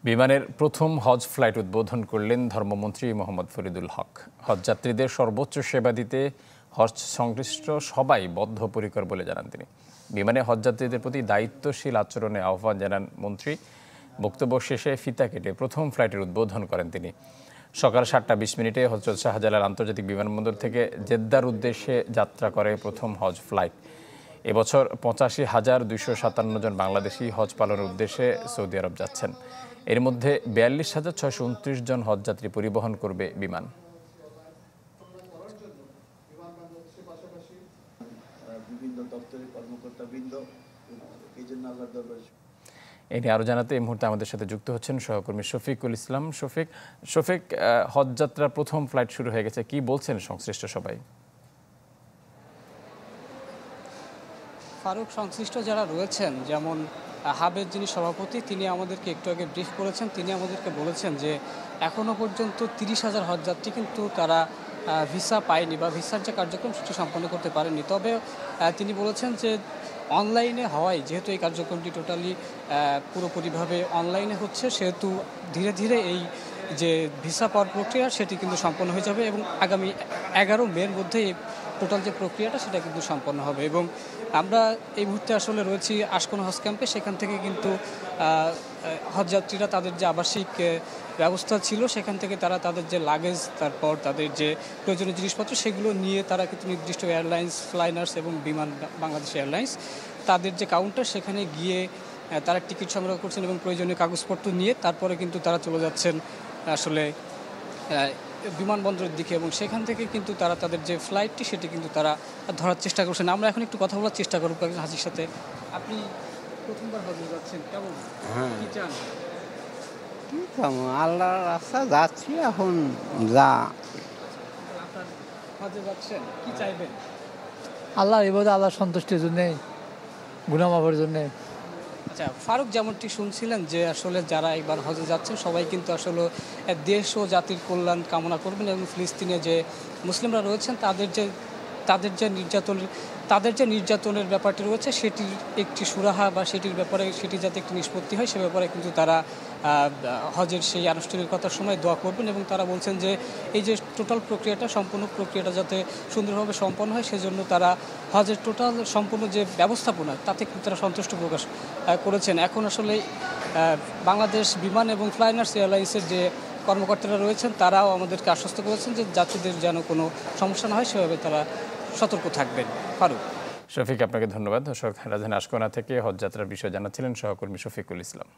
বিমানের প্রথম হজ ফ্লাইট উদ্বোধন করলেন ধর্মমন্ত্রী মোহাম্মদ ফরিদুল হক। হজযাত্রীদের সর্বোচ্চ সেবা দিতে হজ সংশ্লিষ্ট সবাই বদ্ধপরিকর বলে জানান তিনি। বিমানে হজযাত্রীদের প্রতি দায়িত্বশীল আচরণে আহ্বান জানান মন্ত্রী। বক্তব্য শেষে ফিতা কেটে প্রথম ফ্লাইটের উদ্বোধন করেন তিনি। সকাল 7টা 20 মিনিটে হযরত শাহজালাল আন্তর্জাতিক বিমানবন্দর থেকে জেদ্দার উদ্দেশ্যে যাত্রা করে প্রথম হজ ফ্লাইট। এবছর 85,257 জন বাংলাদেশি হজ পালনের উদ্দেশ্যে সৌদি আরব যাচ্ছেন। এর মধ্যে 42,629 জন হজযাত্রী পরিবহন করবে বিমান। এ নিয়ে আরও জানাতে এই মুহূর্তে আমাদের সাথে যুক্ত হচ্ছেন সহকর্মী শফিকুল ইসলাম। শফিক, হজযাত্রার প্রথম ফ্লাইট শুরু হয়ে গেছে, কি বলছেন সংশ্লিষ্ট সবাই? ফারুক, সংশ্লিষ্ট যারা রয়েছেন, যেমন হাবের যিনি সভাপতি, তিনি আমাদেরকে একটু আগে ব্রিফ করেছেন। তিনি আমাদেরকে বলেছেন যে এখনও পর্যন্ত 30,000 হজযাত্রী কিন্তু তারা ভিসা পায়নি বা ভিসার যে কার্যক্রম সেটি সম্পন্ন করতে পারেনি। তবে তিনি বলেছেন যে অনলাইনে হওয়ায়, যেহেতু এই কার্যক্রমটি টোটালি পুরোপুরিভাবে অনলাইনে হচ্ছে, সেহেতু ধীরে ধীরে এই যে ভিসা পাওয়ার প্রক্রিয়া সেটি কিন্তু সম্পন্ন হয়ে যাবে এবং আগামী 11 মের মধ্যে এই টোটাল যে প্রক্রিয়াটা সেটা কিন্তু সম্পন্ন হবে। এবং আমরা এই মুহূর্তে আসলে রয়েছি আশকোনা হজ ক্যাম্পে। সেখান থেকে কিন্তু হজযাত্রীরা তাদের যে আবাসিক ব্যবস্থা ছিল সেখান থেকে তারা তাদের যে লাগেজ, তারপর তাদের যে প্রয়োজনীয় জিনিসপত্র, সেগুলো নিয়ে তারা কিন্তু নির্দিষ্ট এয়ারলাইন্স, ফ্লাইনার্স এবং বিমান বাংলাদেশ এয়ারলাইন্স তাদের যে কাউন্টার, সেখানে গিয়ে তারা টিকিট সংগ্রহ করছেন এবং প্রয়োজনীয় কাগজপত্র নিয়ে তারপরে কিন্তু তারা চলে যাচ্ছেন আসলে বিমানবন্দরের দিকে এবং সেখান থেকে কিন্তু তারা তাদের যে ফ্লাইটটি সেটি কিন্তু তারা ধরার চেষ্টা করছেন। আমরা এখন একটু কথা বলার চেষ্টা করব একজন হাজির সাথে। আপনি প্রথমবার হজে যাচ্ছেন, কেমন কি চান? আল্লাহর রাস্তা যাচ্ছি, এখন যা আপনার হজে যাচ্ছেন, কি চাইবেন? আল্লাহ ইবাদত, আল্লাহ সন্তুষ্টির জন্যে, গুনাহ মাফের জন্যে। আচ্ছা ফারুক, যেমনটি শুনছিলেন যে আসলে যারা একবার হজে যাচ্ছেন সবাই কিন্তু আসলে দেশ ও জাতির কল্যাণ কামনা করবেন এবং ফিলিস্তিনে যে মুসলিমরা রয়েছেন তাদের যে নির্যাতনের ব্যাপারটি রয়েছে সেটির একটি সুরাহা বা সেটির ব্যাপারে সেটি যাতে একটি নিষ্পত্তি হয় সে ব্যাপারে কিন্তু তারা হজের সেই আনুষ্ঠানিকতার সময় দোয়া করবেন এবং তারা বলছেন যে এই যে টোটাল প্রক্রিয়াটা, সম্পূর্ণ প্রক্রিয়াটা যাতে সুন্দরভাবে সম্পন্ন হয় সেজন্য তারা হজের টোটাল সম্পূর্ণ যে ব্যবস্থাপনা তাতে কিন্তু তারা সন্তুষ্ট প্রকাশ করেছেন। এখন আসলে বাংলাদেশ বিমান এবং ফ্লাইনার্স এয়ারলাইন্সের যে কর্মকর্তারা রয়েছেন তারাও আমাদেরকে আশ্বস্ত করেছেন যে যাত্রীদের যেন কোনো সমস্যা না হয় সেভাবে তারা সতর্ক থাকবেন। ফারুক। শফিক, আপনাকে ধন্যবাদ। দর্শক, রাজধানী আশকোনা থেকে হজযাত্রার বিষয় জানাচ্ছিলেন সহকর্মী শফিকুল ইসলাম।